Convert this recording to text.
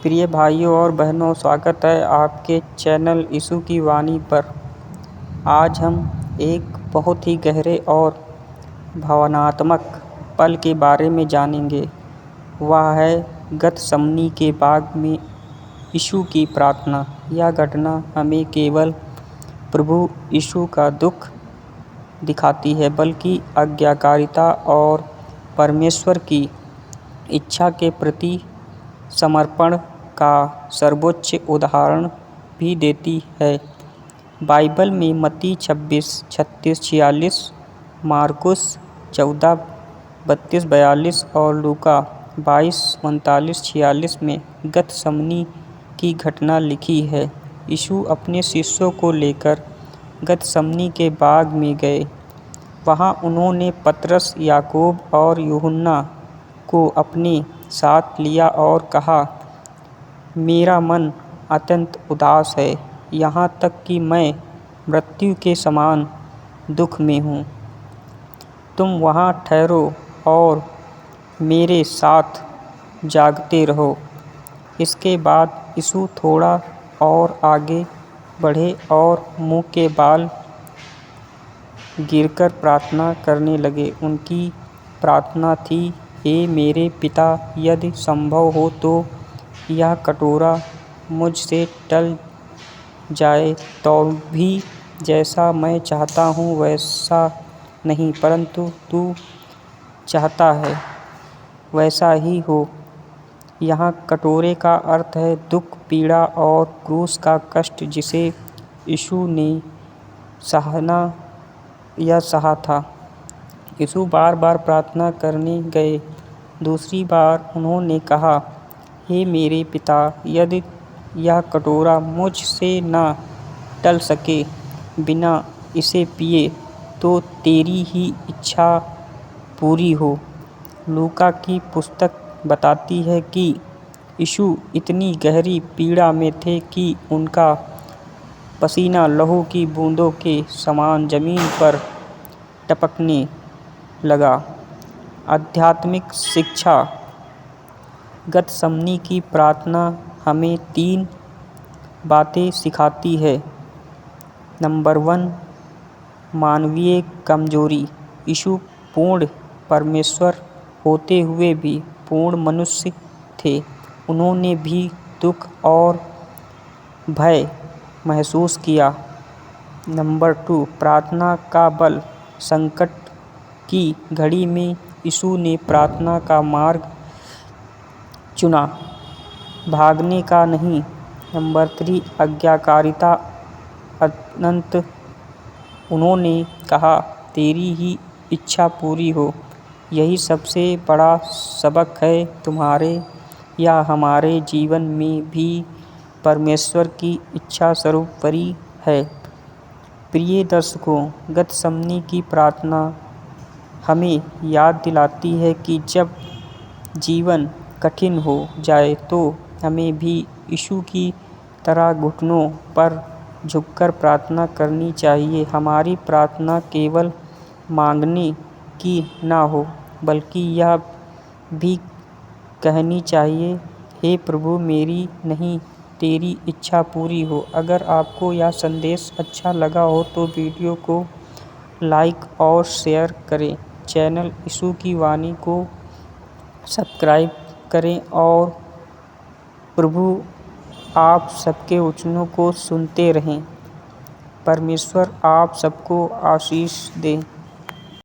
प्रिय भाइयों और बहनों, स्वागत है आपके चैनल यीशु की वाणी पर। आज हम एक बहुत ही गहरे और भावनात्मक पल के बारे में जानेंगे। वह है गतसमनी के बाग में यीशु की प्रार्थना। यह घटना हमें केवल प्रभु यीशु का दुख दिखाती है, बल्कि आज्ञाकारिता और परमेश्वर की इच्छा के प्रति समर्पण का सर्वोच्च उदाहरण भी देती है। बाइबल में मत्ती 26:36-46, मार्कुस 14:32-42 और लूका 22:39-46 में गतसमनी की घटना लिखी है। यीशु अपने शिष्यों को लेकर गतसमनी के बाग में गए। वहाँ उन्होंने पतरस, याकूब और यूहन्ना को अपने साथ लिया और कहा, मेरा मन अत्यंत उदास है, यहाँ तक कि मैं मृत्यु के समान दुख में हूँ। तुम वहाँ ठहरो और मेरे साथ जागते रहो। इसके बाद यीशु थोड़ा और आगे बढ़े और मुँह के बाल गिरकर प्रार्थना करने लगे। उनकी प्रार्थना थी, हे मेरे पिता, यदि संभव हो तो यह कटोरा मुझसे टल जाए, तो भी जैसा मैं चाहता हूँ वैसा नहीं, परंतु तू चाहता है वैसा ही हो। यहाँ कटोरे का अर्थ है दुख, पीड़ा और क्रूस का कष्ट, जिसे यीशु ने सहा था। यीशु बार बार प्रार्थना करने गए। दूसरी बार उन्होंने कहा, हे मेरे पिता, यदि यह कटोरा मुझसे न टल सके बिना इसे पिए, तो तेरी ही इच्छा पूरी हो। लूका की पुस्तक बताती है कि यीशु इतनी गहरी पीड़ा में थे कि उनका पसीना लहू की बूंदों के समान जमीन पर टपकने लगा। आध्यात्मिक शिक्षा। गतसमनी की प्रार्थना हमें 3 बातें सिखाती है। नंबर 1, मानवीय कमजोरी। यीशु पूर्ण परमेश्वर होते हुए भी पूर्ण मनुष्य थे। उन्होंने भी दुख और भय महसूस किया। नंबर 2, प्रार्थना का बल। संकट की घड़ी में यीशु ने प्रार्थना का मार्ग चुना, भागने का नहीं। नंबर 3, आज्ञाकारिता अनंत। उन्होंने कहा, तेरी ही इच्छा पूरी हो। यही सबसे बड़ा सबक है। तुम्हारे या हमारे जीवन में भी परमेश्वर की इच्छा सर्वोपरि है। प्रिय दर्शकों, गतसमनी की प्रार्थना हमें याद दिलाती है कि जब जीवन कठिन हो जाए तो हमें भी यीशु की तरह घुटनों पर झुककर प्रार्थना करनी चाहिए। हमारी प्रार्थना केवल मांगने की ना हो, बल्कि यह भी कहनी चाहिए, हे प्रभु, मेरी नहीं तेरी इच्छा पूरी हो। अगर आपको यह संदेश अच्छा लगा हो तो वीडियो को लाइक और शेयर करें। चैनल यीशु की वाणी को सब्सक्राइब करें और प्रभु आप सबके वचनों को सुनते रहें। परमेश्वर आप सबको आशीष दे।